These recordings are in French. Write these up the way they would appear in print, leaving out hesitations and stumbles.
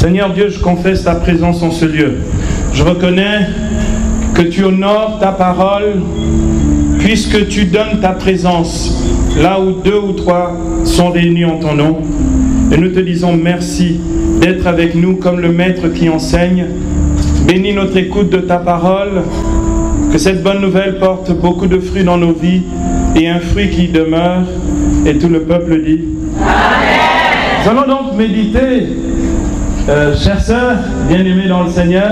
Seigneur Dieu, je confesse ta présence en ce lieu. Je reconnais que tu honores ta parole puisque tu donnes ta présence là où 2 ou 3 sont réunis en ton nom. Et nous te disons merci d'être avec nous comme le maître qui enseigne. Bénis notre écoute de ta parole, que cette bonne nouvelle porte beaucoup de fruits dans nos vies et un fruit qui demeure. Et tout le peuple dit Amen. Nous allons donc méditer, chères sœurs, bien-aimées dans le Seigneur,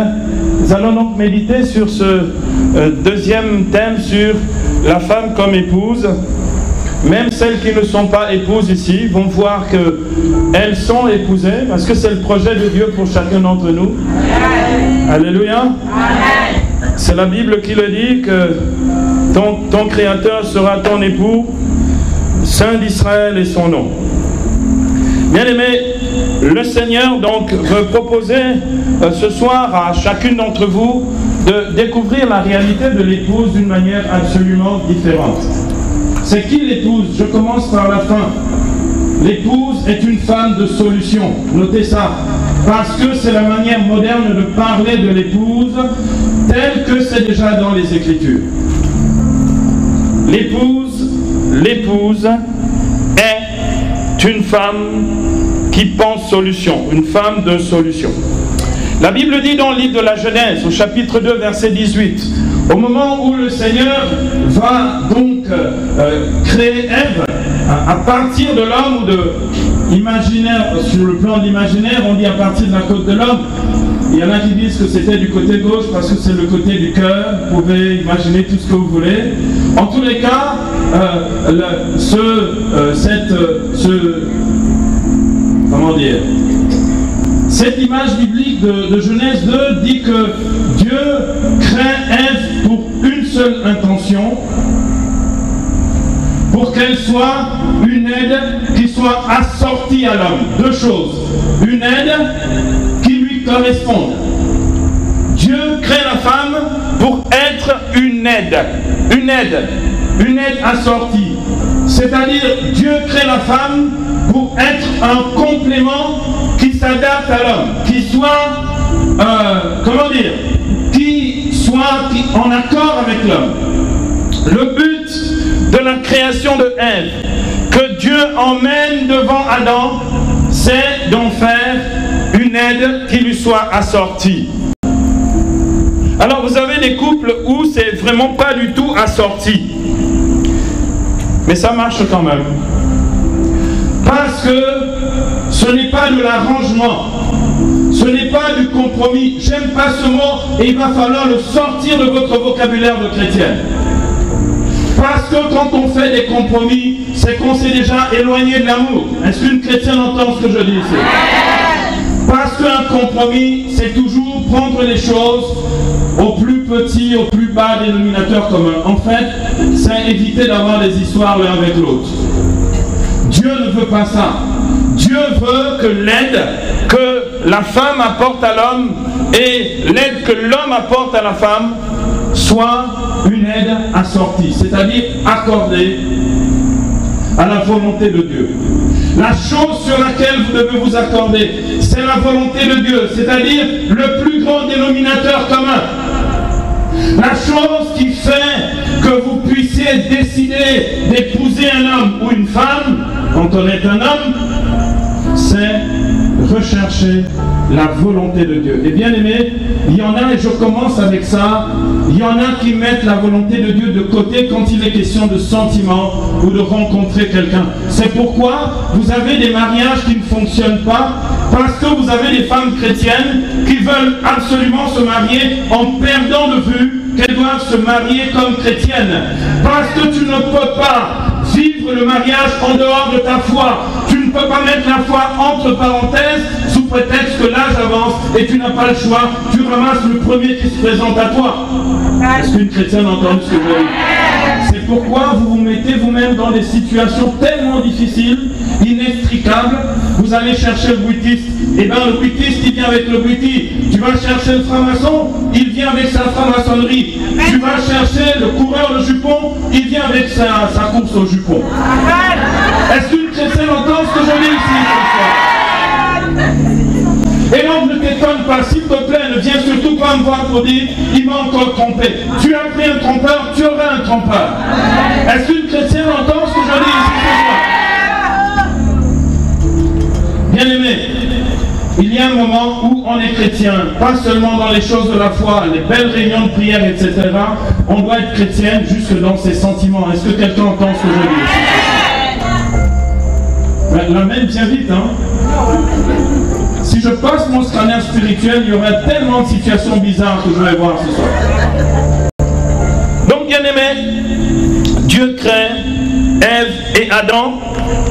nous allons donc méditer sur ce deuxième thème sur la femme comme épouse. Même celles qui ne sont pas épouses ici vont voir qu'elles sont épousées parce que c'est le projet de Dieu pour chacun d'entre nous. Amen. Alléluia. Amen. C'est la Bible qui le dit que ton Créateur sera ton époux, Saint d'Israël est son nom. Bien-aimés, le Seigneur donc veut proposer ce soir à chacune d'entre vous de découvrir la réalité de l'épouse d'une manière absolument différente. C'est qui l'épouse? Je commence par la fin. L'épouse est une femme de solution. Notez ça. Parce que c'est la manière moderne de parler de l'épouse telle que c'est déjà dans les Écritures. L'épouse est une femme qui pense solution, une femme de solution. La Bible dit dans le livre de la Genèse, au chapitre 2, verset 18, au moment où le Seigneur va donc créer Ève, à partir de l'homme ou de imaginaire, sur le plan de l'imaginaire, on dit à partir de la côte de l'homme. Il y en a qui disent que c'était du côté gauche parce que c'est le côté du cœur. Vous pouvez imaginer tout ce que vous voulez. En tous les cas, cette image biblique de Genèse 2 dit que Dieu crée Ève pour une seule intention, pour qu'elle soit une aide qui soit assortie à l'homme. 2 choses. Une aide qui lui corresponde. Dieu crée la femme pour être une aide assortie. C'est-à-dire, Dieu crée la femme pour être un complément qui s'adapte à l'homme, qui soit, qui soit en accord avec l'homme. Le but de la création de Ève, que Dieu emmène devant Adam, c'est d'en faire une aide qui lui soit assortie. Alors vous avez des couples où c'est vraiment pas du tout assorti, mais ça marche quand même. Parce que ce n'est pas de l'arrangement, ce n'est pas du compromis. J'aime pas ce mot et il va falloir le sortir de votre vocabulaire de chrétien. Parce que quand on fait des compromis, c'est qu'on s'est déjà éloigné de l'amour. Est-ce qu'une chrétienne entend ce que je dis ici? Parce qu'un compromis, c'est toujours prendre les choses au plus petit, au plus bas dénominateur commun. En fait, c'est éviter d'avoir des histoires l'un avec l'autre. Dieu ne veut pas ça. Dieu veut que l'aide que la femme apporte à l'homme et l'aide que l'homme apporte à la femme soit une aide assortie, c'est-à-dire accordée à la volonté de Dieu. La chose sur laquelle vous devez vous accorder, c'est la volonté de Dieu, c'est-à-dire le plus grand dénominateur commun. La chose qui fait que vous puissiez décider d'épouser un homme ou une femme, quand on est un homme, c'est rechercher la volonté de Dieu. Et bien aimé, il y en a, et je commence avec ça, il y en a qui mettent la volonté de Dieu de côté quand il est question de sentiments ou de rencontrer quelqu'un. C'est pourquoi vous avez des mariages qui ne fonctionnent pas, parce que vous avez des femmes chrétiennes qui veulent absolument se marier en perdant de vue qu'elles doivent se marier comme chrétiennes. Parce que tu ne peux pas vivre le mariage en dehors de ta foi. Tu ne peux pas mettre la foi entre parenthèses sous prétexte que l'âge avance et tu n'as pas le choix. Tu ramasses le premier qui se présente à toi. Est-ce qu'une chrétienne entend ce que je dis? C'est pourquoi vous vous mettez vous-même dans des situations tellement difficiles, inextricables. Vous allez chercher le bruitiste. Et bien le bruitiste, il vient avec le bruiti. Tu vas chercher le franc-maçon, il vient avec sa franc-maçonnerie. Tu vas chercher le coureur de jupon, il vient avec sa course au jupon. Est-ce qu'une chrétienne entend ce que je dis ici ce soir? Et donc ne t'étonne pas, s'il te plaît, ne viens surtout pas me voir pour dire il m'a encore trompé. Tu as pris un trompeur, tu auras un trompeur. Est-ce qu'une chrétienne entend ce que je dis ici ce soir? Bien aimé, il y a un moment où on est chrétien, pas seulement dans les choses de la foi, les belles réunions de prière, etc. On doit être chrétien jusque dans ses sentiments. Est-ce que quelqu'un entend ce que je dis? La main vient vite, hein? Si je passe mon scanner spirituel, il y aura tellement de situations bizarres que je vais voir ce soir. Donc, bien aimé, Dieu crée Ève et Adam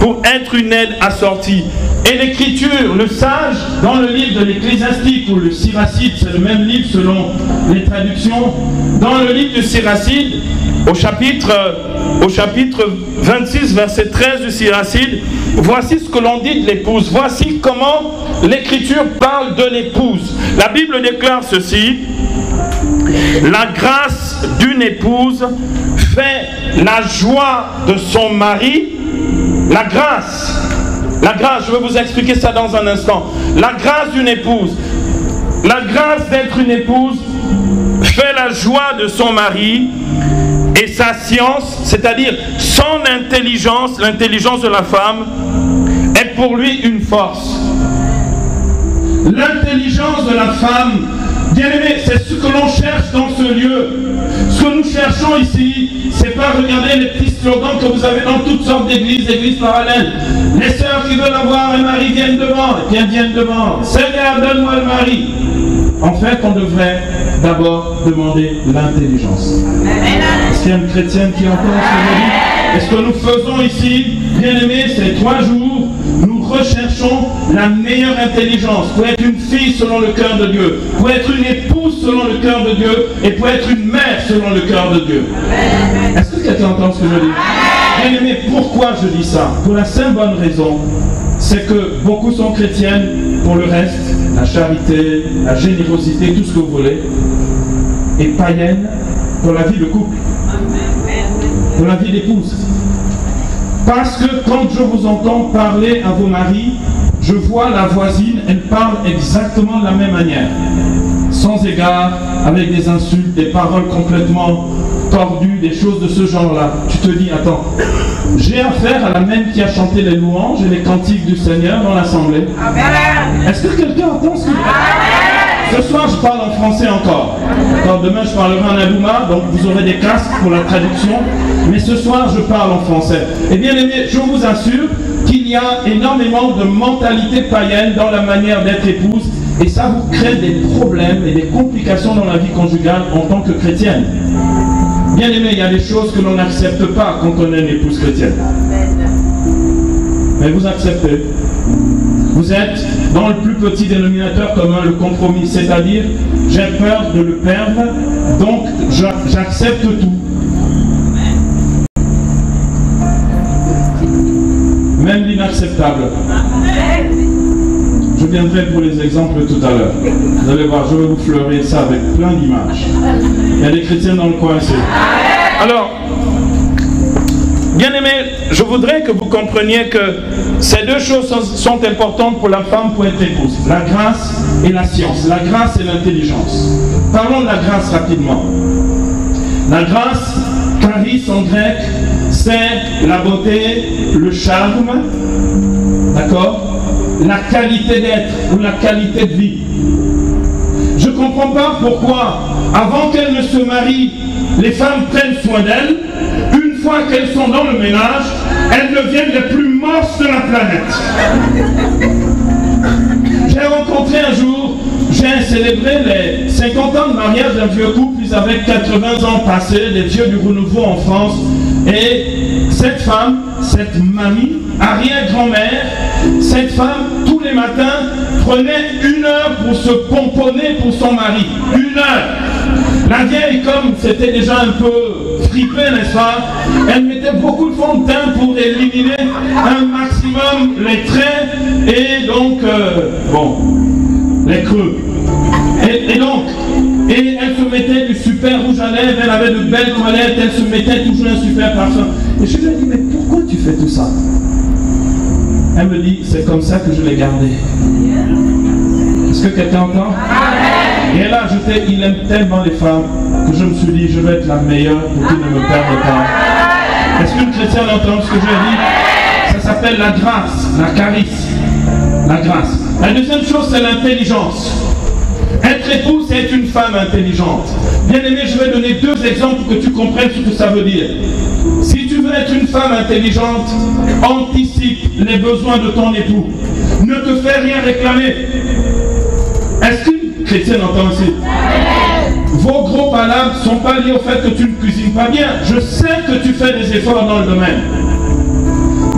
pour être une aide assortie. Et l'Écriture, le sage, dans le livre de l'Ecclésiastique ou le Siracide, c'est le même livre selon les traductions, dans le livre de Siracide, au chapitre 26, verset 13 du Siracide, voici ce que l'on dit de l'épouse. Voici comment l'Écriture parle de l'épouse. La Bible déclare ceci: la grâce d'une épouse fait la joie de son mari. La grâce, je vais vous expliquer ça dans un instant. La grâce d'une épouse, la grâce d'être une épouse fait la joie de son mari, et sa science, c'est-à-dire son intelligence, l'intelligence de la femme, est pour lui une force. L'intelligence de la femme, bien aimé, c'est ce que l'on cherche dans ce lieu. Ce que nous cherchons ici, c'est pas regarder les petits slogans que vous avez dans toutes sortes d'églises, églises parallèles. Les sœurs qui veulent avoir un mari viennent devant, et bien viennent devant. Seigneur, donne-moi le mari. En fait, on devrait d'abord demander l'intelligence. Est-ce qu'il y a une chrétienne qui entend ce que je dis? Et ce que nous faisons ici, bien aimé, ces 3 jours, nous recherchons la meilleure intelligence pour être une fille selon le cœur de Dieu, pour être une épouse selon le cœur de Dieu, et pour être une mère selon le cœur de Dieu. Est-ce que quelqu'un entend ce que je dis? Bien aimé, pourquoi je dis ça? Pour la simple bonne raison, c'est que beaucoup sont chrétiennes pour le reste, la charité, la générosité, tout ce que vous voulez, et païennes pour la vie de couple, pour la vie d'épouse. Parce que quand je vous entends parler à vos maris, je vois la voisine, elle parle exactement de la même manière, sans égard, avec des insultes, des paroles complètement tordues, des choses de ce genre-là. Tu te dis, attends, j'ai affaire à la même qui a chanté les louanges et les cantiques du Seigneur dans l'assemblée. Est-ce que quelqu'un entend ce que je dis? Ce soir, je parle en français encore. Demain, je parlerai en Alouma, donc vous aurez des casques pour la traduction. Mais ce soir, je parle en français. Et bien aimé, je vous assure qu'il y a énormément de mentalité païenne dans la manière d'être épouse. Et ça vous crée des problèmes et des complications dans la vie conjugale en tant que chrétienne. Bien aimé, il y a des choses que l'on n'accepte pas quand on est une épouse chrétienne. Mais vous acceptez. Vous êtes dans le plus petit dénominateur commun, le compromis, c'est-à-dire j'ai peur de le perdre, donc j'accepte tout. Même l'inacceptable. Je viendrai pour les exemples tout à l'heure. Vous allez voir, je vais vous fleurir ça avec plein d'images. Il y a des chrétiens dans le coin ici. Alors, bien aimé, je voudrais que vous compreniez que ces 2 choses sont importantes pour la femme pour être épouse. La grâce et la science. La grâce et l'intelligence. Parlons de la grâce rapidement. La grâce, charis en grec, c'est la beauté, le charme, d'accord? La qualité d'être ou la qualité de vie. Je ne comprends pas pourquoi, avant qu'elles ne se marient, les femmes prennent soin d'elles. Une fois qu'elles sont dans le ménage, elles deviennent les plus morses de la planète. J'ai rencontré un jour, j'ai célébré les 50 ans de mariage d'un vieux couple. Ils avaient 80 ans passés, des vieux du renouveau en France. Et cette femme, cette mamie, arrière-grand-mère, cette femme, tous les matins, prenait 1 heure pour se pomponner pour son mari. 1 heure. La vieille, comme c'était déjà un peu fripé, n'est-ce pas? Elle mettait beaucoup de fond de teint pour éliminer un maximum les traits et donc, les creux. Et donc, elle se mettait du super rouge à lèvres, elle avait de belles toilettes, elle se mettait toujours un super parfum. Et je lui ai dit, mais pourquoi tu fais tout ça? Elle me dit, c'est comme ça que je l'ai gardé. Est-ce que quelqu'un entend? Et elle a ajouté, il aime tellement les femmes que je me suis dit, je vais être la meilleure pour qu'il ne me perde pas. Est-ce qu'une chrétienne entend ce que je dis? Ça s'appelle la grâce, la charisme, la grâce. La deuxième chose, c'est l'intelligence. Être époux, c'est être une femme intelligente. Bien aimé, je vais donner deux exemples pour que tu comprennes ce que ça veut dire. Si tu veux être une femme intelligente, anticipe les besoins de ton époux. Ne te fais rien réclamer. Est-ce qu'une chrétienne entend aussi? Vos gros palabres ne sont pas liés au fait que tu ne cuisines pas bien. Je sais que tu fais des efforts dans le domaine.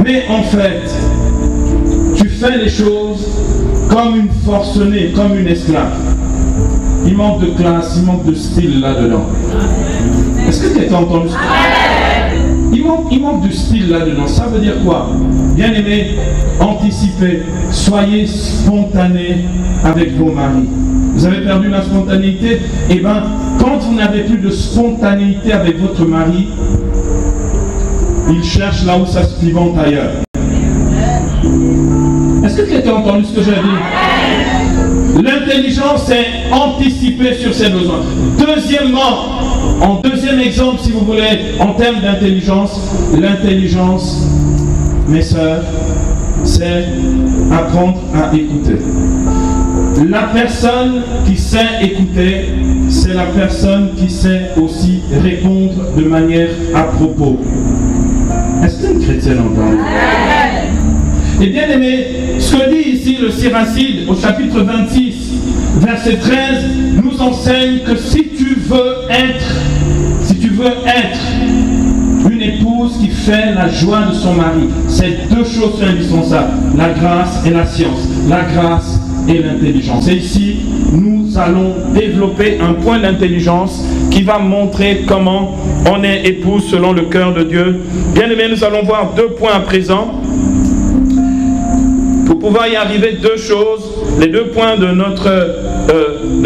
Mais en fait, tu fais les choses comme une forcenée, comme une esclave. Il manque de classe, il manque de style là-dedans. Est-ce que tu as entendu ça? Il manque de style là-dedans. Ça veut dire quoi? Bien aimé, anticipez, soyez spontanés avec vos maris. Vous avez perdu la spontanéité? Eh bien, quand vous n'avez plus de spontanéité avec votre mari, il cherche là où ça se pivante ailleurs. Est-ce que tu as entendu ce que j'ai dit? L'intelligence, c'est anticiper sur ses besoins. Deuxièmement, en deuxième exemple, si vous voulez, en termes d'intelligence, l'intelligence, mes sœurs, c'est apprendre à écouter. La personne qui sait écouter, c'est la personne qui sait aussi répondre de manière à propos. Est-ce qu'une chrétienne entend? Et bien aimé, ce que dit ici le Siracide au chapitre 26, verset 13, nous enseigne que si tu veux être une épouse qui fait la joie de son mari, c'est deux choses indispensables, la grâce et la science, la grâce et l'intelligence. Et ici, nous allons développer un point d'intelligence qui va montrer comment on est épouse selon le cœur de Dieu. Bien aimé, nous allons voir deux points à présent. Pour pouvoir y arriver, deux choses. Les deux points de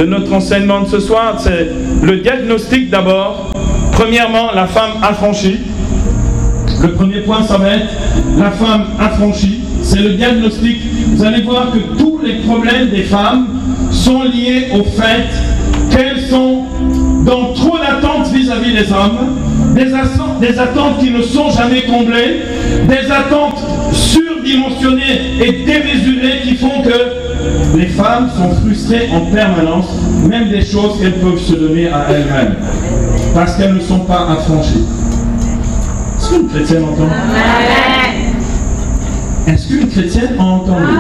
notre enseignement de ce soir, c'est le diagnostic d'abord. Premièrement, la femme affranchie. Le premier point, ça va être la femme affranchie. C'est le diagnostic. Vous allez voir que tous les problèmes des femmes sont liés au fait qu'elles sont dans trop d'attentes vis-à-vis des hommes, des attentes qui ne sont jamais comblées, des attentes surdimensionnées et démesurées qui font que les femmes sont frustrées en permanence, même des choses qu'elles peuvent se donner à elles-mêmes, parce qu'elles ne sont pas affranchies. Est-ce qu'une chrétienne entend? Est-ce qu'une chrétienne a entendu?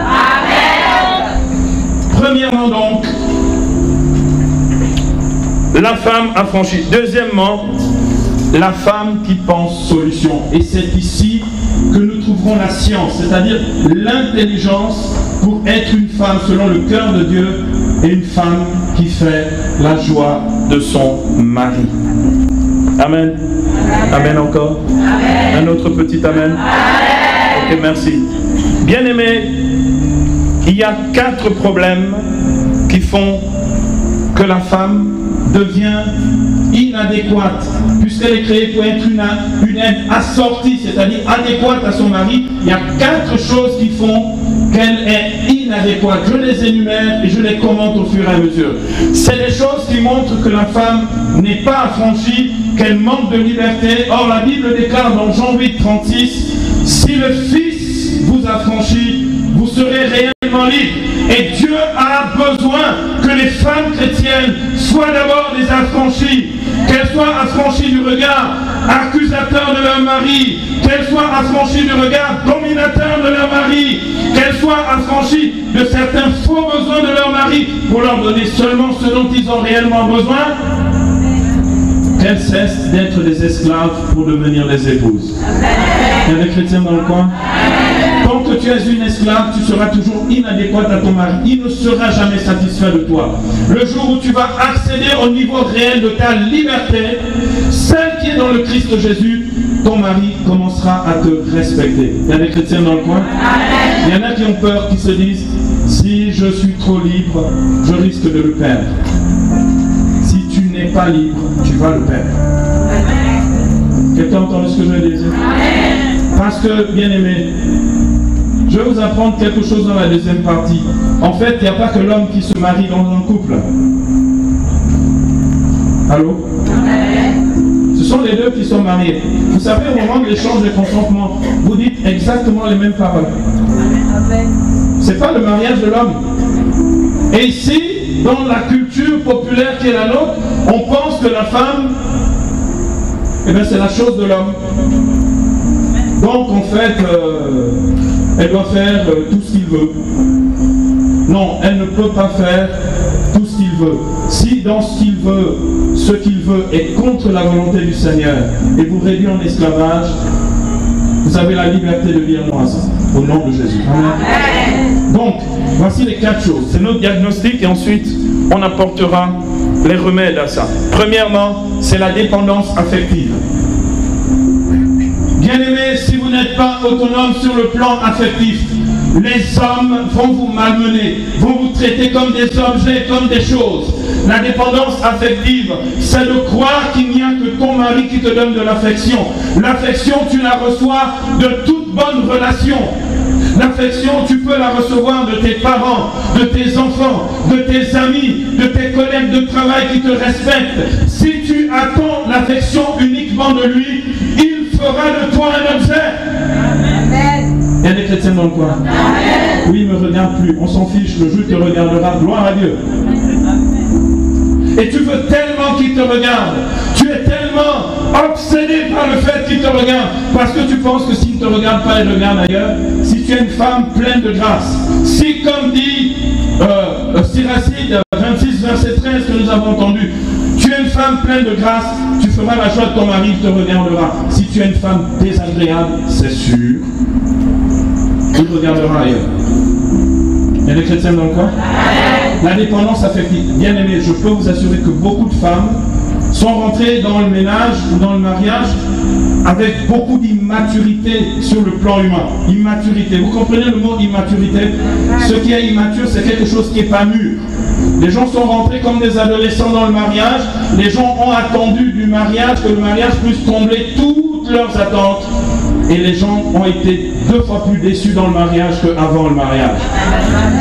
Premièrement donc, la femme affranchie. Deuxièmement, la femme qui pense solution. Et c'est ici que nous trouverons la science, c'est-à-dire l'intelligence pour être une femme selon le cœur de Dieu et une femme qui fait la joie de son mari. Amen. Amen encore. Amen. Un autre petit amen. Ok, merci. Bien aimé, il y a 4 problèmes qui font que la femme devient inadéquate, puisqu'elle est créée pour être une aide assortie, c'est-à-dire adéquate à son mari. Il y a 4 choses qui font qu'elle est inadéquate. Je les énumère et je les commente au fur et à mesure. C'est les choses qui montrent que la femme n'est pas affranchie, qu'elle manque de liberté. Or, la Bible déclare dans Jean 8, 36, « Si le Fils vous affranchit, vous serez réellement libres. » Et Dieu a besoin que les femmes chrétiennes soient d'abord des affranchies, qu'elles soient affranchies du regard accusateur de leur mari, qu'elles soient affranchies du regard dominateur de leur mari, qu'elles soient affranchies de certains faux besoins de leur mari pour leur donner seulement ce dont ils ont réellement besoin, qu'elles cessent d'être des esclaves pour devenir des épouses. Il y a des chrétiens dans le coin? Tant que tu es une esclave, tu seras toujours inadéquate à ton mari. Il ne sera jamais satisfait de toi. Le jour où tu vas accéder au niveau réel de ta liberté, celle qui est dans le Christ Jésus, ton mari commencera à te respecter. Il y a des chrétiens dans le coin? Il y en a qui ont peur, qui se disent, si je suis trop libre, je risque de le perdre. Si tu n'es pas libre, tu vas le perdre. Quelqu'un entend ce que je veux dire? Parce que, bien aimé, je vais vous apprendre quelque chose dans la deuxième partie. En fait, il n'y a pas que l'homme qui se marie dans un couple. Allô? Ce sont les deux qui sont mariés. Vous savez, au moment de l'échange de consentement, vous dites exactement les mêmes paroles. Ce n'est pas le mariage de l'homme. Et ici, dans la culture populaire qui est la nôtre, on pense que la femme, eh bien, c'est la chose de l'homme. Donc, en fait, elle doit faire tout ce qu'il veut. Non, elle ne peut pas faire tout ce qu'il veut. Si dans ce qu'il veut est contre la volonté du Seigneur et vous réduit en esclavage, vous avez la liberté de dire non à ça, au nom de Jésus. Amen. Donc, voici les 4 choses. C'est notre diagnostic et ensuite, on apportera les remèdes à ça. Premièrement, c'est la dépendance affective. Bien-aimés, si vous n'êtes pas autonome sur le plan affectif, les hommes vont vous malmener, vont vous traiter comme des objets, comme des choses. La dépendance affective, c'est de croire qu'il n'y a que ton mari qui te donne de l'affection. L'affection, tu la reçois de toute bonne relation. L'affection, tu peux la recevoir de tes parents, de tes enfants, de tes amis, de tes collègues de travail qui te respectent. Si tu attends l'affection uniquement de lui, il fera de toi un objet. Amen. Il y a des chrétiens dans le coin. Amen. Oui, il ne me regarde plus. On s'en fiche, le juge te regardera. Gloire à Dieu. Et tu veux tellement qu'il te regarde. Tu es tellement obsédé par le fait qu'il te regarde. Parce que tu penses que s'il ne te regarde pas, il regarde ailleurs. Si tu es une femme pleine de grâce. Si, comme dit Siracide 26, verset 13 que nous avons entendu, tu es une femme pleine de grâce, tu feras la joie de ton mari, il te regardera. Si tu es une femme désagréable, c'est sûr, il te regardera ailleurs. Il y a des chrétiens dans le coin? La dépendance affective. Bien aimé, je peux vous assurer que beaucoup de femmes sont rentrées dans le ménage ou dans le mariage avec beaucoup d'immaturité sur le plan humain. Immaturité. Vous comprenez le mot immaturité? Ce qui est immature, c'est quelque chose qui n'est pas mûr. Les gens sont rentrés comme des adolescents dans le mariage. Les gens ont attendu du mariage que le mariage puisse combler toutes leurs attentes. Et les gens ont été 2 fois plus déçus dans le mariage qu'avant le mariage.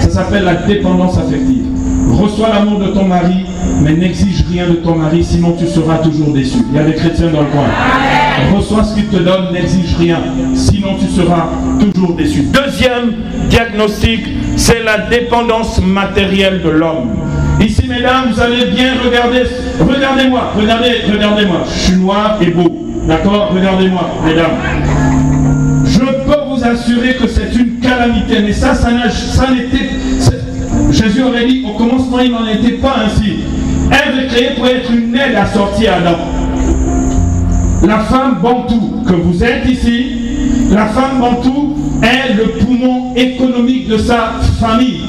Ça s'appelle la dépendance affective. Reçois l'amour de ton mari, mais n'exige rien de ton mari, sinon tu seras toujours déçu. Il y a des chrétiens dans le coin. Reçois ce qu'il te donne, n'exige rien, sinon tu seras toujours déçu. Deuxième diagnostic, c'est la dépendance matérielle de l'homme. Ici, mesdames, vous allez bien regarder. Regardez-moi, regardez-moi. Je suis noir et beau. D'accord? Regardez-moi, mesdames. Je peux vous assurer que c'est une calamité, mais ça n'était... Jésus aurait dit, au commencement, il n'en était pas ainsi. Elle est créée pour être une aide à sortir Adam. La femme bantou que vous êtes ici, la femme bantou est le poumon économique de sa famille.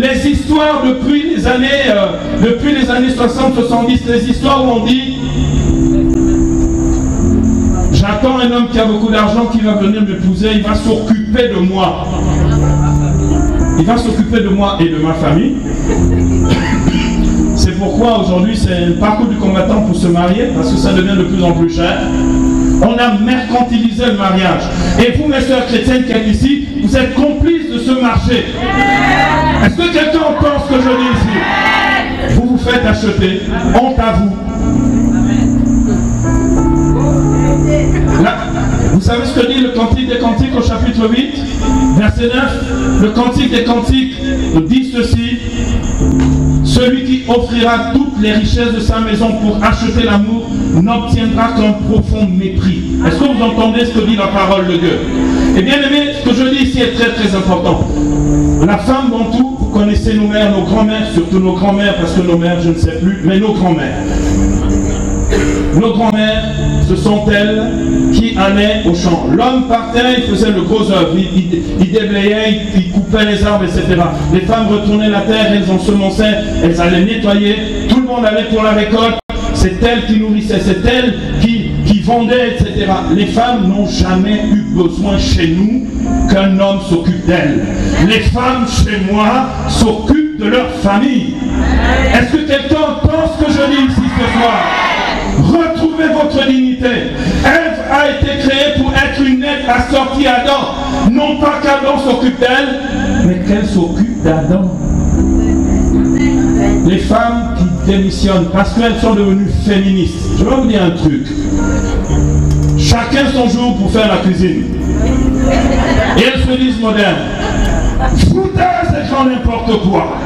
Les histoires depuis les années 60-70, les histoires où on dit j'attends un homme qui a beaucoup d'argent qui va venir m'épouser, il va s'occuper de moi. Il va s'occuper de moi et de ma famille. C'est pourquoi aujourd'hui c'est un parcours du combattant pour se marier, parce que ça devient de plus en plus cher. On a mercantilisé le mariage. Et vous, mes soeurs chrétiennes qui êtes ici, vous êtes complices de ce marché. Est-ce que quelqu'un entend ce que je dis ici? Vous vous faites acheter. Honte à vous. Là, vous savez ce que dit le Cantique des Cantiques au chapitre 8, verset 9? Le Cantique des Cantiques dit ceci: celui qui offrira toutes les richesses de sa maison pour acheter l'amour n'obtiendra qu'un profond mépris. Est-ce que vous entendez ce que dit la parole de Dieu? Et bien aimé, ce que je dis ici est très très important. La femme bantou, vous connaissez nos mères, nos grands-mères, surtout nos grands-mères, parce que nos mères je ne sais plus, mais nos grands-mères. Nos grands-mères, ce sont elles qui allaient au champ. L'homme partait, il faisait le gros œuvre, il déblayait, il coupait les arbres, etc. Les femmes retournaient la terre, elles ensemençaient, elles allaient nettoyer, tout le monde allait pour la récolte, c'est elles qui nourrissaient, c'est elles qui vendaient, etc. Les femmes n'ont jamais eu besoin chez nous qu'un homme s'occupe d'elles. Les femmes chez moi s'occupent de leur famille. Est-ce que quelqu'un entend ce que je dis ici ce soir? Retrouvez votre dignité. Ève a été créée pour être une aide à sortir Adam. Non pas qu'Adam s'occupe d'elle, mais qu'elle s'occupe d'Adam. Les femmes qui démissionnent parce qu'elles sont devenues féministes. Je vais vous dire un truc. Chacun son jour pour faire la cuisine. Et elles se disent modernes. Foutez ces gens n'importe quoi.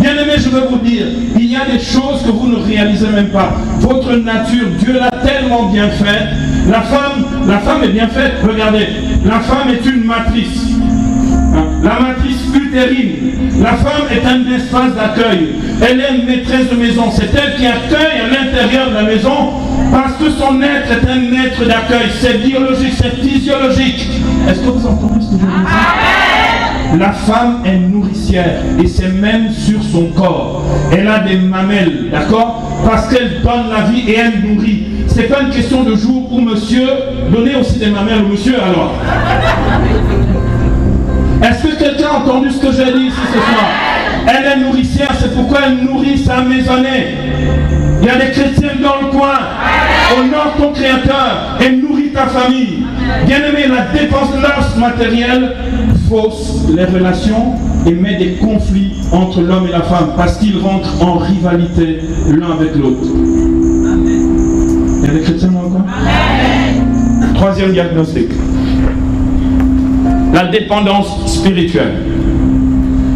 Bien aimé, je veux vous dire, il y a des choses que vous ne réalisez même pas. Votre nature, Dieu l'a tellement bien faite. La femme est bien faite. Regardez, la femme est une matrice. La matrice utérine. La femme est un espace d'accueil. Elle est une maîtresse de maison. C'est elle qui accueille à l'intérieur de la maison parce que son être est un être d'accueil. C'est biologique, c'est physiologique. Est-ce que vous entendez ce que je veux dire? La femme est nourricière et c'est même sur son corps. Elle a des mamelles, d'accord? Parce qu'elle donne la vie et elle nourrit. C'est pas une question de jour où monsieur, donnez aussi des mamelles au monsieur alors. Est-ce que quelqu'un a entendu ce que j'ai dit ici ce soir? Elle est nourricière, c'est pourquoi elle nourrit sa maisonnée. Il y a des chrétiens dans le coin. Honore ton Créateur et nourris ta famille. Bien-aimé, la dépense de l'os matériel fausse les relations et met des conflits entre l'homme et la femme parce qu'ils rentrent en rivalité l'un avec l'autre. Il y a des chrétiens dans le coin? Troisième diagnostic. La dépendance spirituelle.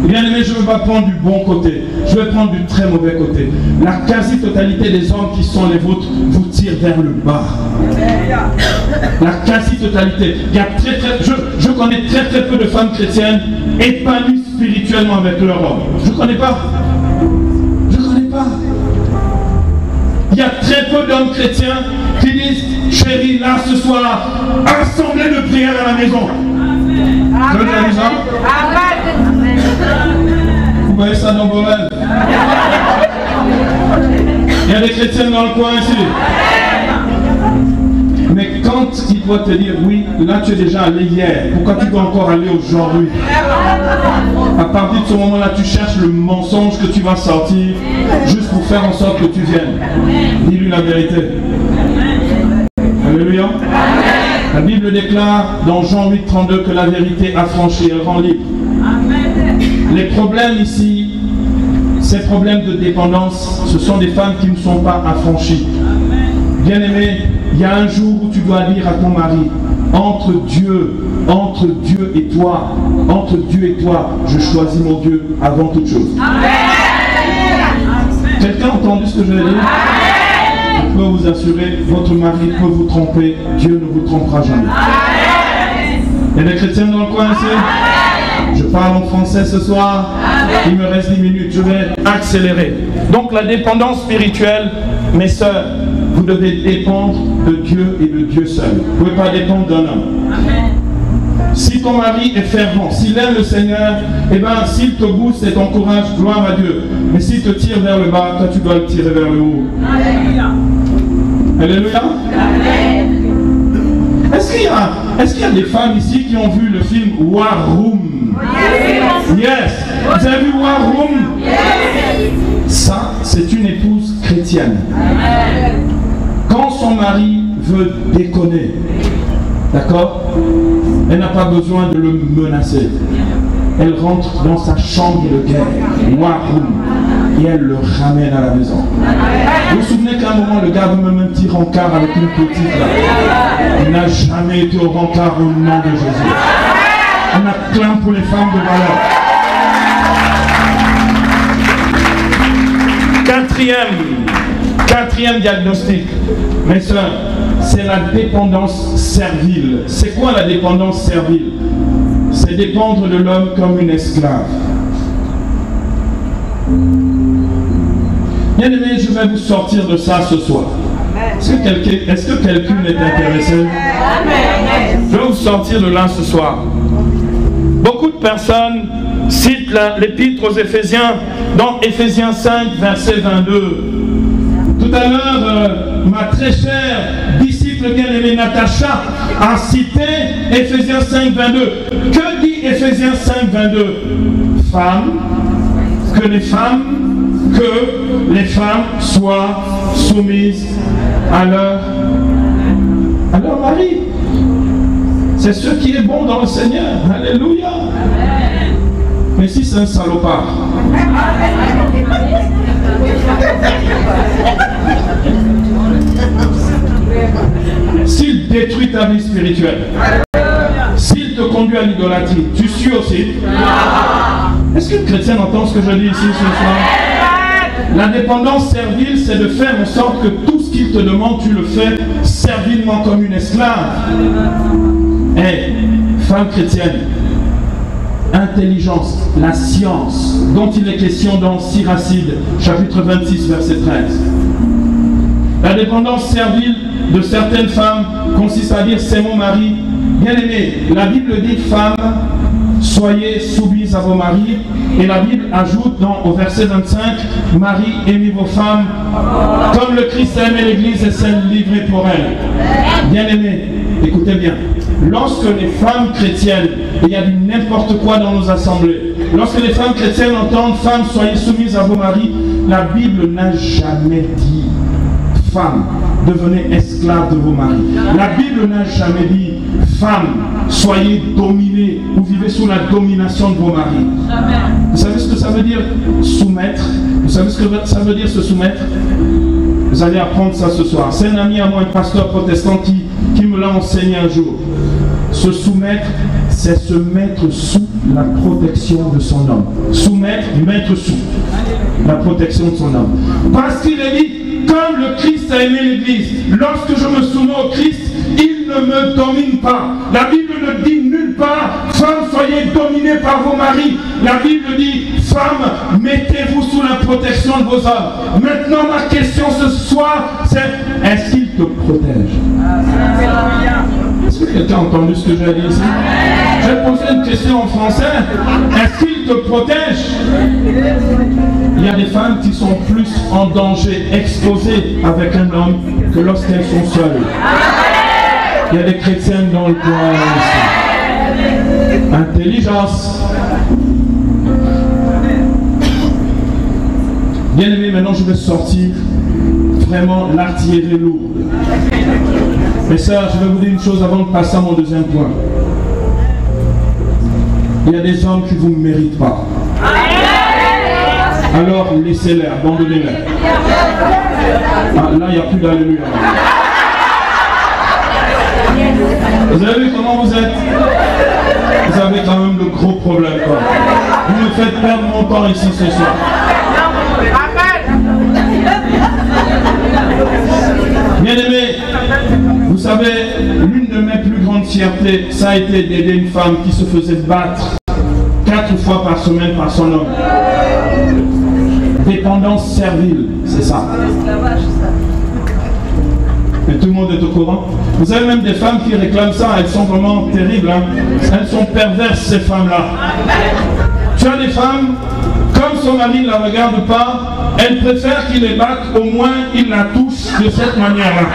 Bien aimé, je ne vais pas prendre du bon côté, je vais prendre du très mauvais côté. La quasi-totalité des hommes qui sont les vôtres vous tirent vers le bas. La quasi-totalité. Il y a je connais très peu de femmes chrétiennes épanouies spirituellement avec leur homme. Je ne connais pas. Je ne connais pas. Il y a très peu d'hommes chrétiens qui disent, chérie, là ce soir, assemblée de prière à la maison. Vous voyez ça? Vous voyez ça dans vos rêves? Il y a des chrétiens dans le coin ici. Mais quand il doit te dire, oui, là tu es déjà allé hier, pourquoi tu dois encore aller aujourd'hui? À partir de ce moment-là, tu cherches le mensonge que tu vas sortir juste pour faire en sorte que tu viennes. Dis-lui la vérité. Alléluia. La Bible déclare dans Jean 8,32 que la vérité affranchit, elle rend libre. Les problèmes ici, ces problèmes de dépendance, ce sont des femmes qui ne sont pas affranchies. Bien-aimé, il y a un jour où tu dois dire à ton mari, entre Dieu et toi, je choisis mon Dieu avant toute chose. Quelqu'un a entendu ce que je vais dire? Je peux vous assurer, votre mari peut vous tromper, Dieu ne vous trompera jamais. Il y a des chrétiens dans le coin ici? Je parle en français ce soir, il me reste 10 minutes, je vais accélérer. Donc la dépendance spirituelle, mes sœurs, vous devez dépendre de Dieu et de Dieu seul. Vous ne pouvez pas dépendre d'un homme. Si ton mari est fervent, s'il aime le Seigneur, eh bien s'il te booste et t'encourage, gloire à Dieu. Mais s'il te tire vers le bas, toi tu dois le tirer vers le haut. Alléluia. Alléluia. Est-ce qu'il y a des femmes ici qui ont vu le film War Room? Yes. Vous avez vu War Room? Ça, c'est une épouse chrétienne. Quand son mari veut déconner, d'accord, elle n'a pas besoin de le menacer. Elle rentre dans sa chambre de guerre, War Room, et elle le ramène à la maison. Vous vous souvenez qu'à un moment, le gars veut même un petit rencard avec une petite là. Il n'a jamais été au rencard au nom de Jésus. On acclame pour les femmes de valeur. Quatrième diagnostic, mes soeurs, c'est la dépendance servile. C'est quoi la dépendance servile? C'est dépendre de l'homme comme une esclave. Bien aimé, je vais vous sortir de ça ce soir. Est-ce que quelqu'un est intéressé? Je vais vous sortir de là ce soir. Beaucoup de personnes citent l'épître aux Éphésiens dans Éphésiens 5, verset 22. Tout à l'heure, ma très chère disciple bien-aimée Natacha a cité Éphésiens 5, 22. Que dit Éphésiens 5, 22? Que les femmes soient soumises à leur mari. C'est ce qui est bon dans le Seigneur. Alléluia. Mais si c'est un salopard, s'il détruit ta vie spirituelle, s'il te conduit à l'idolâtrie, tu suis aussi. Est-ce qu'une chrétienne entend ce que je dis ici ce soir? La dépendance servile, c'est de faire en sorte que tout ce qu'il te demande, tu le fais servilement comme une esclave. Femme chrétienne, intelligence, la science, dont il est question dans Siracide, chapitre 26, verset 13. La dépendance servile de certaines femmes consiste à dire c'est mon mari. Bien aimé, la Bible dit femmes, soyez soumises à vos maris. Et la Bible ajoute au verset 25, Marie, aimez vos femmes comme le Christ a aimé l'Église et s'est livré pour elle. Bien aimé, écoutez bien. Lorsque les femmes chrétiennes, et il y a du n'importe quoi dans nos assemblées, lorsque les femmes chrétiennes entendent femmes, soyez soumises à vos maris, la Bible n'a jamais dit femmes, devenez esclaves de vos maris. La Bible n'a jamais dit femmes, soyez dominées ou vivez sous la domination de vos maris. Vous savez ce que ça veut dire soumettre? Vous savez ce que ça veut dire se soumettre? Vous allez apprendre ça ce soir. C'est un ami à moi, un pasteur protestant qui me l'a enseigné un jour. Se soumettre, c'est se mettre sous la protection de son homme. Soumettre, mettre sous la protection de son homme. Parce qu'il est dit, comme le Christ a aimé l'Église, lorsque je me soumets au Christ, il ne me domine pas. La Bible ne dit nulle part, femmes, soyez dominées par vos maris. La Bible dit, femmes, mettez-vous sous la protection de vos hommes. Maintenant, ma question ce soir, c'est, est-ce qu'il te protège? Est-ce que quelqu'un a entendu ce que j'ai dit ici? J'ai posé une question en français. Est-ce qu'il te protège? Il y a des femmes qui sont plus en danger, exposées avec un homme, que lorsqu'elles sont seules. Il y a des chrétiennes dans le coin ici. Intelligence. Bien aimé, maintenant je vais sortir vraiment l'artillerie lourde. Mais sœurs, je vais vous dire une chose avant de passer à mon deuxième point. Il y a des hommes qui ne vous méritent pas. Alors laissez-les, abandonnez-les. Ah, là, il n'y a plus d'alléluia. Vous avez vu comment vous êtes? Vous avez quand même de gros problèmes. Quoi. Vous me faites perdre mon temps ici ce soir. Bien aimé, vous savez, l'une de mes plus grandes fiertés, ça a été d'aider une femme qui se faisait battre 4 fois par semaine par son homme. Dépendance servile, c'est ça. Et tout le monde est au courant. Vous avez même des femmes qui réclament ça, elles sont vraiment terribles. Hein. Elles sont perverses, ces femmes-là. Tu as des femmes, comme son mari ne la regarde pas, elles préfèrent qu'il les batte, au moins il la touche de cette manière-là.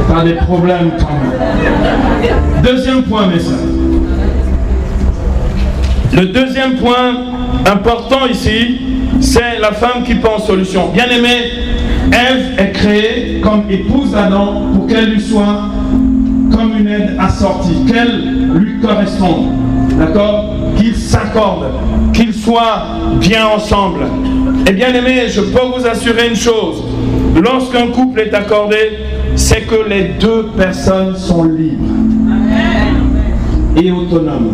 Tu as des problèmes quand même. Deuxième point, mes sœurs. Le deuxième point important ici, c'est la femme qui pense solution. Bien aimé, Ève est créée comme épouse d'Adam pour qu'elle lui soit comme une aide assortie, qu'elle lui corresponde, d'accord? Qu'ils s'accordent, qu'ils soient bien ensemble. Et bien aimé, je peux vous assurer une chose, lorsqu'un couple est accordé, c'est que les deux personnes sont libres et autonomes.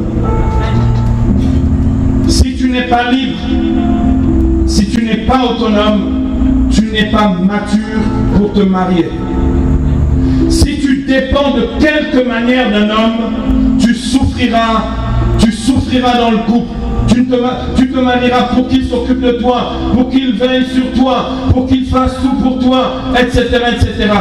Si tu n'es pas libre, si tu n'es pas autonome, tu n'es pas mature pour te marier. Si tu dépends de quelque manière d'un homme, tu souffriras dans le couple. Tu te marieras pour qu'il s'occupe de toi, pour qu'il veille sur toi, pour qu'il fasse tout pour toi, etc., etc.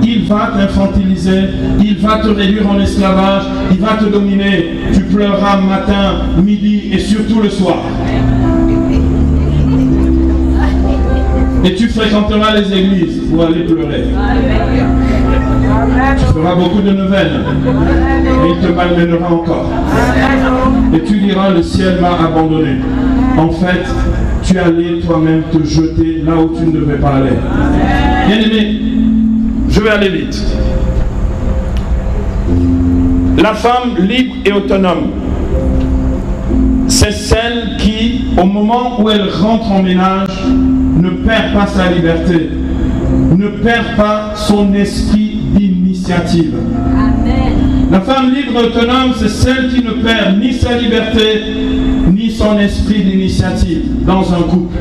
Il va t'infantiliser, il va te réduire en esclavage, il va te dominer. Tu pleureras matin, midi et surtout le soir. Et tu fréquenteras les églises pour aller pleurer. Tu feras beaucoup de neuvaines. Et il te malmènera encore. Et tu diras, le ciel m'a abandonné. En fait, tu allais toi-même te jeter là où tu ne devais pas aller. Bien aimé, je vais aller vite. La femme libre et autonome, c'est celle qui, au moment où elle rentre en ménage, ne perd pas sa liberté, ne perd pas son esprit d'initiative. La femme libre et autonome, c'est celle qui ne perd ni sa liberté, ni son esprit d'initiative dans un couple.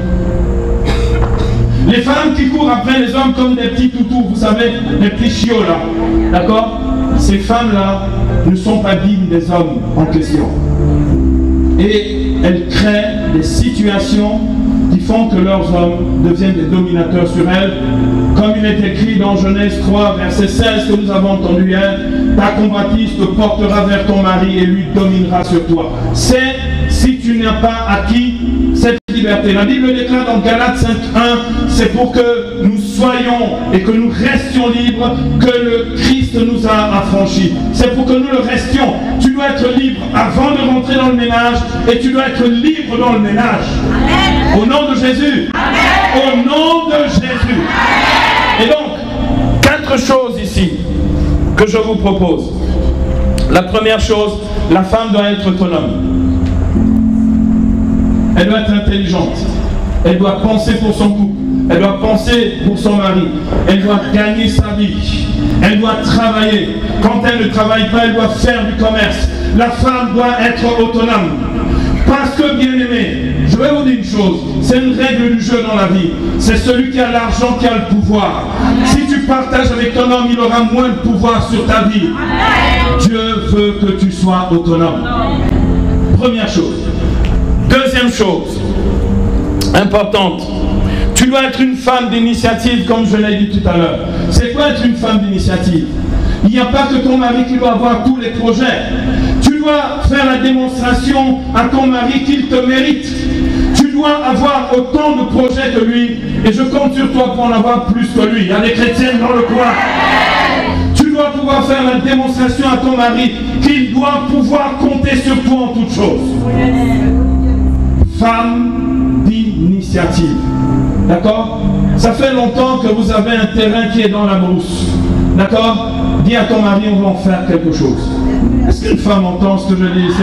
Les femmes qui courent après les hommes comme des petits toutous, vous savez, des petits chiots là, d'accord? Ces femmes-là ne sont pas dignes des hommes en question. Et elles créent des situations qui font que leurs hommes deviennent des dominateurs sur elles. Comme il est écrit dans Genèse 3, verset 16 que nous avons entendu hier, ta convoitise te portera vers ton mari et lui dominera sur toi. C'est si tu n'as pas acquis cette liberté. La Bible déclare dans Galates 5.1, c'est pour que nous soyons et que nous restions libres que le Christ nous a affranchis. C'est pour que nous le restions. Tu dois être libre avant de rentrer dans le ménage et tu dois être libre dans le ménage. Amen. Au nom de Jésus. Amen. Au nom de Jésus. Amen. Et donc, 4 choses ici que je vous propose. La première chose, la femme doit être autonome. Elle doit être intelligente. Elle doit penser pour son couple. Elle doit penser pour son mari. Elle doit gagner sa vie. Elle doit travailler. Quand elle ne travaille pas, elle doit faire du commerce. La femme doit être autonome. Parce que, bien aimé, je vais vous dire une chose. C'est une règle du jeu dans la vie. C'est celui qui a l'argent qui a le pouvoir. Si tu partages avec ton homme, il aura moins de pouvoir sur ta vie. Dieu veut que tu sois autonome. Première chose. Deuxième chose, importante, tu dois être une femme d'initiative, comme je l'ai dit tout à l'heure. C'est quoi être une femme d'initiative? Il n'y a pas que ton mari qui doit avoir tous les projets. Tu dois faire la démonstration à ton mari qu'il te mérite. Tu dois avoir autant de projets que lui. Et je compte sur toi pour en avoir plus que lui. Il y a des chrétiennes dans le coin. Tu dois pouvoir faire la démonstration à ton mari qu'il doit pouvoir compter sur toi en toutes choses. Femme d'initiative. D'accord? Ça fait longtemps que vous avez un terrain qui est dans la brousse. D'accord? Dis à ton mari, on va en faire quelque chose. Est-ce qu'une femme entend ce que je dis ici?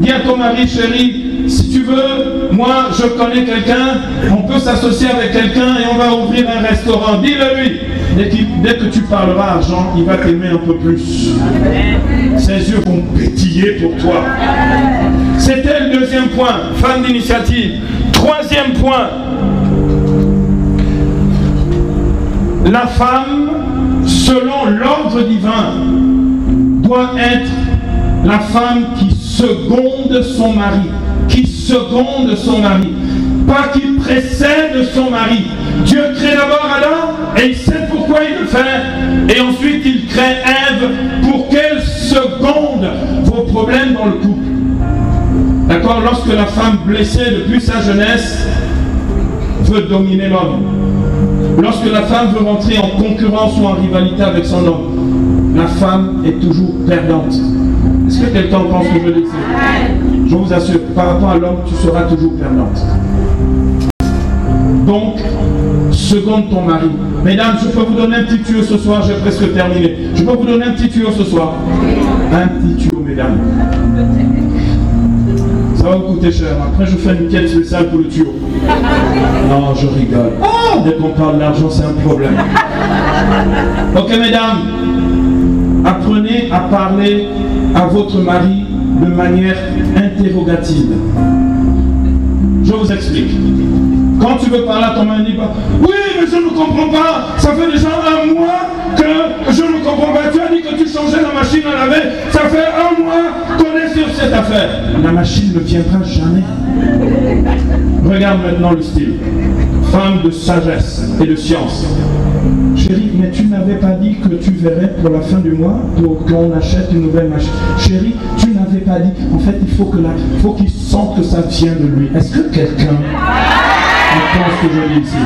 Dis à ton mari, chérie, si tu veux, moi je connais quelqu'un, on peut s'associer avec quelqu'un et on va ouvrir un restaurant. Dis-le lui. Dès que tu parleras argent, il va t'aimer un peu plus. Ses yeux vont pétiller pour toi. C'était le deuxième point, femme d'initiative. Troisième point, la femme, selon l'ordre divin, doit être la femme qui seconde son mari. Qui seconde son mari. Pas qui précède son mari. Dieu crée d'abord Adam et il sait pourquoi il le fait. Et ensuite il crée Ève pour qu'elle seconde vos problèmes dans le couple. D'accord? Lorsque la femme blessée depuis sa jeunesse veut dominer l'homme. Lorsque la femme veut rentrer en concurrence ou en rivalité avec son homme, la femme est toujours perdante. Est-ce que quelqu'un pense que je le dis? Je vous assure, par rapport à l'homme, tu seras toujours perdante. Donc, seconde ton mari. Mesdames, je peux vous donner un petit tuyau ce soir, j'ai presque terminé. Je peux vous donner un petit tuyau ce soir? Un petit tuyau, mesdames. Ça va vous coûter cher. Après, je fais une quête spéciale pour le tuyau. Non, je rigole. Oh, dès qu'on parle d'argent, c'est un problème. Ok, mesdames, apprenez à parler à votre mari de manière interrogative. Je vous explique. Quand tu veux parler à ton mari, oui, mais je ne comprends pas. Ça fait déjà un mois que je ne comprends pas. Tu as dit que tu changeais la machine à laver. Ça fait un mois qu'on est sur cette affaire. La machine ne viendra jamais. Regarde maintenant le style. Femme de sagesse et de science. Chérie, mais tu n'avais pas dit que tu verrais pour la fin du mois pour qu'on achète une nouvelle machine. Chérie, tu n'avais pas dit. En fait, il faut qu'il sente que ça vient de lui. Est-ce que quelqu'un entend ce que je dis ici?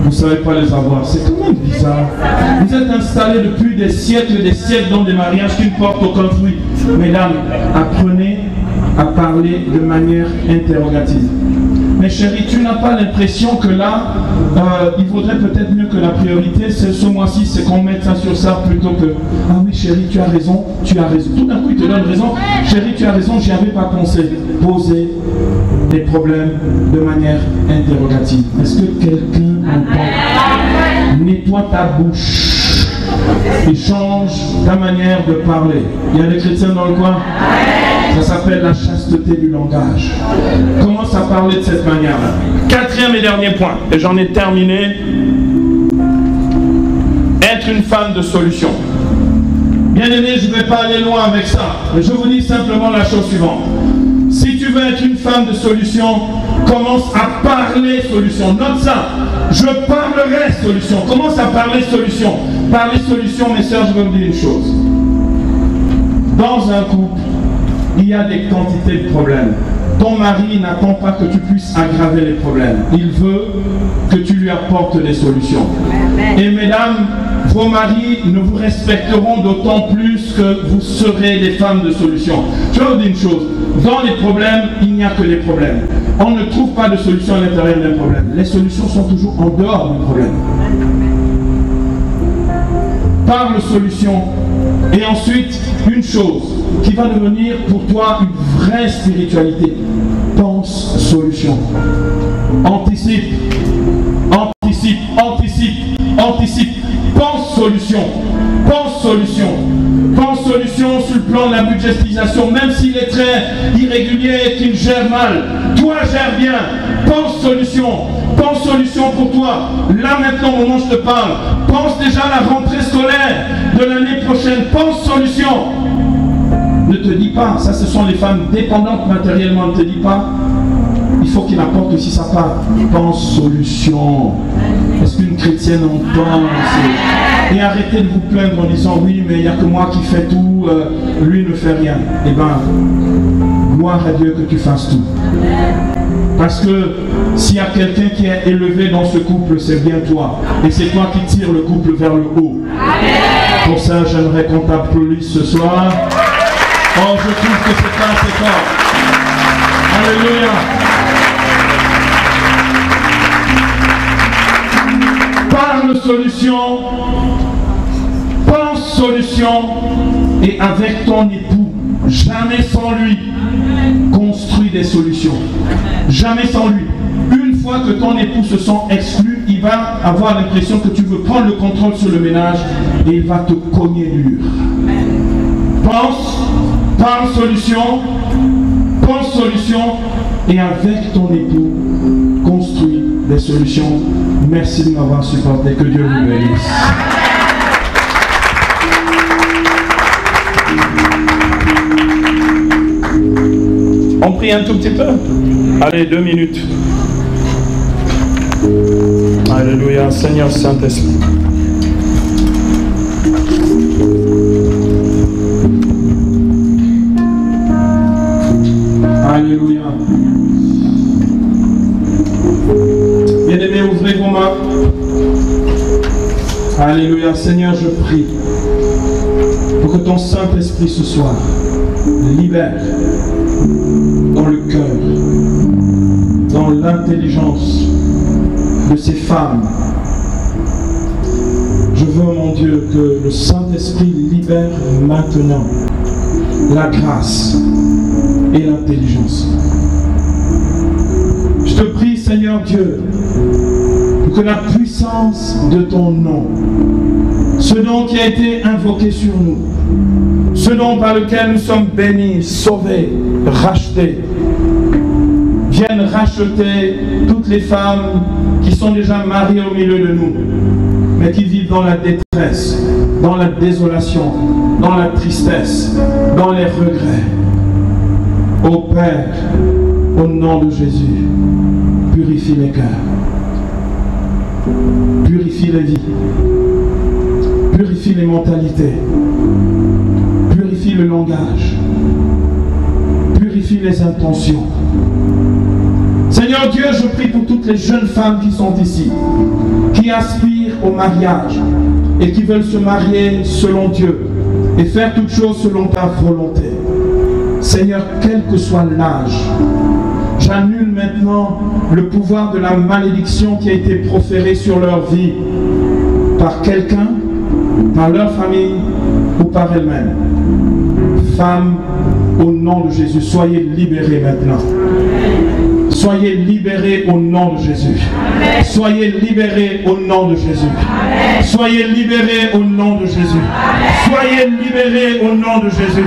Vous ne savez pas les avoir. C'est quand même bizarre. Vous êtes installés depuis des siècles et des siècles dans des mariages qui ne portent aucun fruit. Mesdames, apprenez à parler de manière interrogative. Mais chérie, tu n'as pas l'impression que là, il vaudrait peut-être mieux que la priorité, ce mois-ci, c'est qu'on mette ça sur ça plutôt que « Ah oui chérie, tu as raison, tu as raison. » Tout d'un coup, il te donne raison. « Chérie, tu as raison, j'y avais pas pensé. » Poser des problèmes de manière interrogative. Est-ce que quelqu'un entend? Nettoie ta bouche et change ta manière de parler. Il y a des chrétiens dans le coin? Ça s'appelle la chasteté du langage. Commence à parler de cette manière-là. Quatrième et dernier point, et j'en ai terminé. Être une femme de solution. Bien aimé, je ne vais pas aller loin avec ça, mais je vous dis simplement la chose suivante. Si tu veux être une femme de solution, commence à parler solution. Note ça. Je parlerai solution. Commence à parler solution. Parler solution, mes sœurs, je veux vous dire une chose. Dans un couple, il y a des quantités de problèmes. Ton mari n'attend pas que tu puisses aggraver les problèmes. Il veut que tu lui apportes des solutions. Et mesdames, vos maris ne vous respecteront d'autant plus que vous serez des femmes de solution. Je vais vous dire une chose. Dans les problèmes, il n'y a que les problèmes. On ne trouve pas de solution à l'intérieur d'un problème. Les solutions sont toujours en dehors du problème. Parle solution. Et ensuite, une chose qui va devenir pour toi une vraie spiritualité. Pense solution. Anticipe. Anticipe. Anticipe. Anticipe. Pense solution. Pense solution. Pense solution sur le plan de la budgétisation, même s'il est très irrégulier et qu'il gère mal. Toi, gère bien. Pense solution. Pense solution pour toi. Là maintenant, au moment où je te parle, pense déjà à la rentrée scolaire de l'année prochaine. Pense solution. Ne te dis pas, ça ce sont les femmes dépendantes matériellement, ne te dis pas, il faut qu'il apporte aussi sa part. Pense solution. Est-ce qu'une chrétienne entend? Et arrêtez de vous plaindre en disant oui, mais il n'y a que moi qui fais tout, lui ne fait rien. Eh bien, gloire à Dieu que tu fasses tout. Parce que s'il y a quelqu'un qui est élevé dans ce couple, c'est bien toi. Et c'est toi qui tires le couple vers le haut. Pour ça, j'aimerais qu'on t'applaudisse ce soir. Oh, je trouve que c'est pas assez fort. Alléluia. Parle solution, pense solution, et avec ton époux, jamais sans lui, construis des solutions. Jamais sans lui. Une fois que ton époux se sent exclu, il va avoir l'impression que tu veux prendre le contrôle sur le ménage et il va te cogner dur. Pense, parle solution, pense solution, et avec ton époux, construis des solutions. Merci de m'avoir supporté. Que Dieu vous bénisse. On prie un tout petit peu. Allez, 2 minutes. Alléluia, Seigneur Saint-Esprit. Alléluia. Bien-aimés, ouvrez vos mains. Alléluia. Seigneur, je prie pour que ton Saint-Esprit ce soir libère dans le cœur, dans l'intelligence de ces femmes. Je veux, mon Dieu, que le Saint-Esprit libère maintenant la grâce et l'intelligence. Je te prie, Seigneur Dieu, pour que la puissance de ton nom, ce nom qui a été invoqué sur nous, ce nom par lequel nous sommes bénis, sauvés, rachetés, vienne racheter toutes les femmes qui sont déjà mariées au milieu de nous, mais qui vivent dans la détresse, dans la désolation, dans la tristesse, dans les regrets. Ô Père, au nom de Jésus, purifie les cœurs, purifie les vies, purifie les mentalités, purifie le langage, purifie les intentions. Seigneur Dieu, je prie pour toutes les jeunes femmes qui sont ici, qui aspirent au mariage et qui veulent se marier selon Dieu et faire toutes choses selon ta volonté. Seigneur, quel que soit l'âge, J'annule maintenant le pouvoir de la malédiction qui a été proférée sur leur vie par quelqu'un, par leur famille ou par elle-même. Femmes, au nom de Jésus, soyez libérées maintenant. Soyez libérés au nom de Jésus. Soyez libérés au nom de Jésus. Soyez libérés au nom de Jésus. Soyez libérés au nom de Jésus.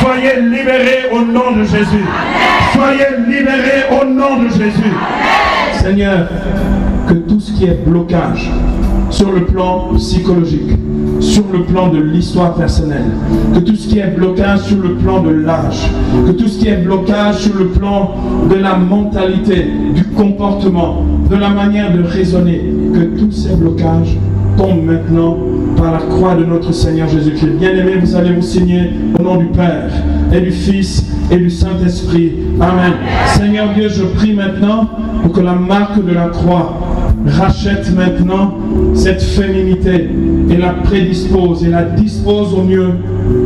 Soyez libérés au nom de Jésus. Soyez libérés au nom de Jésus. Seigneur, que tout ce qui est blocage sur le plan psychologique, sur le plan de l'histoire personnelle, que tout ce qui est blocage sur le plan de l'âge, que tout ce qui est blocage sur le plan de la mentalité, du comportement, de la manière de raisonner, que tous ces blocages tombent maintenant par la croix de notre Seigneur Jésus-Christ. Bien-aimés, vous allez vous signer au nom du Père et du Fils et du Saint-Esprit. Amen. Seigneur Dieu, je prie maintenant pour que la marque de la croix rachète maintenant cette féminité et la prédispose et la dispose au mieux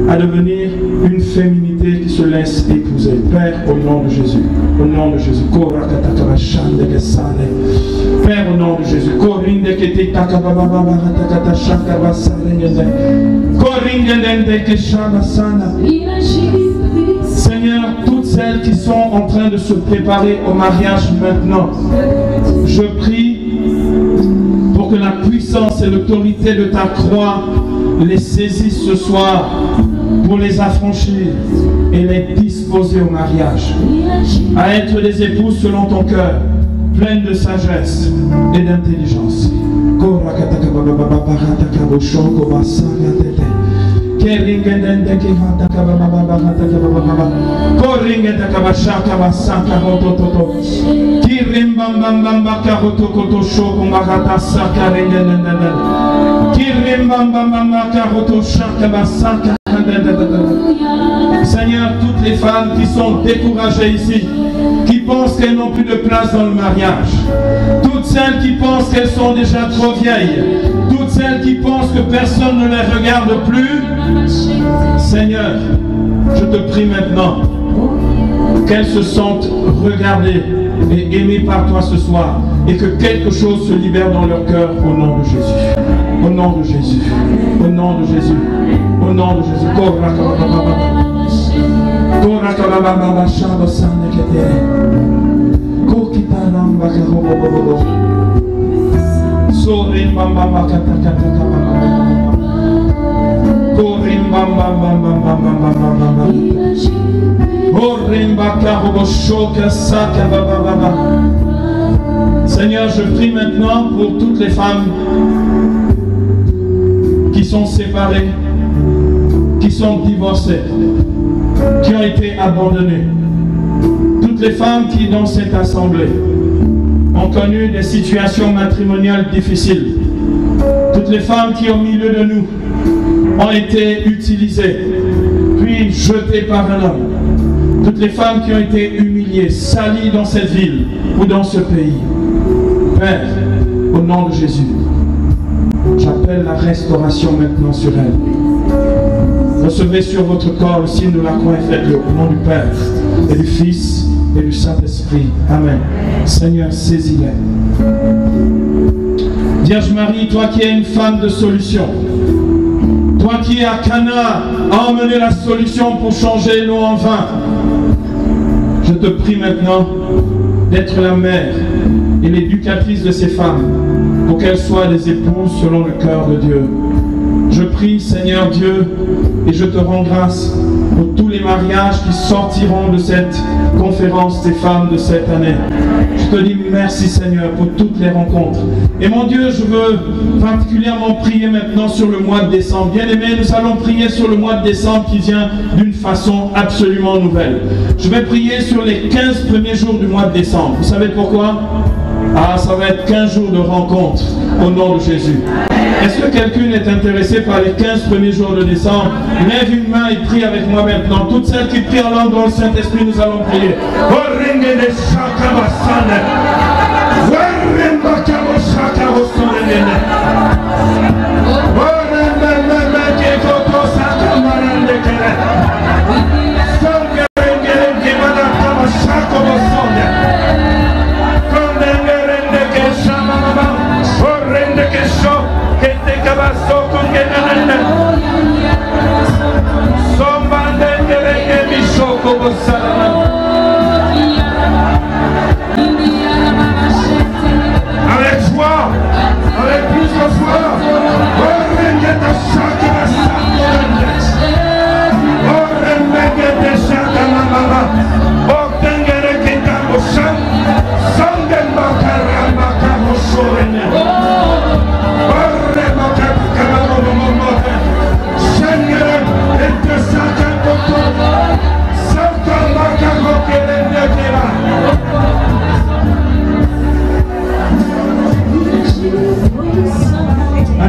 à devenir une féminité qui se laisse épouser. Père, au nom de Jésus, au nom de Jésus. Père, au nom de Jésus. Seigneur, toutes celles qui sont en train de se préparer au mariage maintenant, je prie pour que la puissance et l'autorité de ta croix les saisissent ce soir pour les affranchir et les disposer au mariage, à être des épouses selon ton cœur, pleines de sagesse et d'intelligence. Seigneur, toutes les femmes qui sont découragées ici, qui pensent qu'elles n'ont plus de place dans le mariage, toutes celles qui pensent qu'elles sont déjà trop vieilles, toutes celles qui pensent que personne ne les regarde plus, Seigneur, je te prie maintenant qu'elles se sentent regardées et aimées par toi ce soir, et que quelque chose se libère dans leur cœur au nom de Jésus. Au nom de Jésus. Au nom de Jésus. Au nom de Jésus. Seigneur, je prie maintenant pour toutes les femmes qui sont séparées, qui sont divorcées, qui ont été abandonnées. Toutes les femmes qui, dans cette assemblée, ont connu des situations matrimoniales difficiles. Toutes les femmes qui, au milieu de nous, ont été utilisées, puis jetées par un homme. Toutes les femmes qui ont été humiliées, salies dans cette ville ou dans ce pays. Père, au nom de Jésus, j'appelle la restauration maintenant sur elle. Recevez sur votre corps le signe de la croix et faites-le au nom du Père et du Fils et du Saint-Esprit. Amen. Seigneur, saisis-les. Vierge Marie, toi qui es une femme de solution, toi qui à Cana a emmené la solution pour changer l'eau en vin, je te prie maintenant d'être la mère et l'éducatrice de ces femmes pour qu'elles soient des épouses selon le cœur de Dieu. Je prie, Seigneur Dieu, et je te rends grâce pour tous les mariages qui sortiront de cette conférence des femmes de cette année. Je te dis merci, Seigneur, pour toutes les rencontres. Et mon Dieu, je veux particulièrement prier maintenant sur le mois de décembre. Bien-aimés, nous allons prier sur le mois de décembre qui vient d'une façon absolument nouvelle. Je vais prier sur les 15 premiers jours du mois de décembre. Vous savez pourquoi? Ah, ça va être 15 jours de rencontre au nom de Jésus. Est-ce que quelqu'un est intéressé par les 15 premiers jours de décembre? Lève une main et prie avec moi maintenant. Toutes celles qui prient en langue dans le Saint-Esprit, nous allons prier.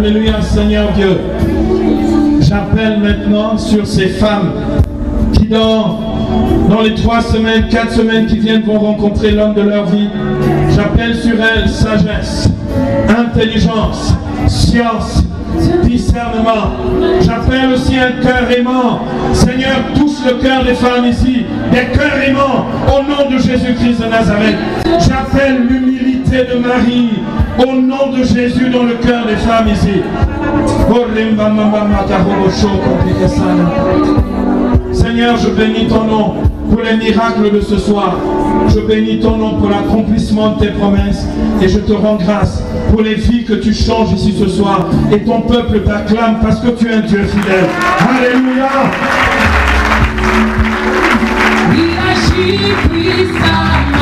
Alléluia, Seigneur Dieu. J'appelle maintenant sur ces femmes qui dans les 3 semaines, 4 semaines qui viennent vont rencontrer l'homme de leur vie. J'appelle sur elles sagesse, intelligence, science, discernement. J'appelle aussi un cœur aimant. Seigneur, touche le cœur des femmes ici, des cœurs aimants au nom de Jésus-Christ de Nazareth. J'appelle l'humilité de Marie au nom de Jésus dans le cœur des femmes ici. Seigneur, je bénis ton nom pour les miracles de ce soir. Je bénis ton nom pour l'accomplissement de tes promesses. Et je te rends grâce pour les vies que tu changes ici ce soir. Et ton peuple t'acclame parce que tu es un Dieu fidèle. Alléluia. We are sheep, we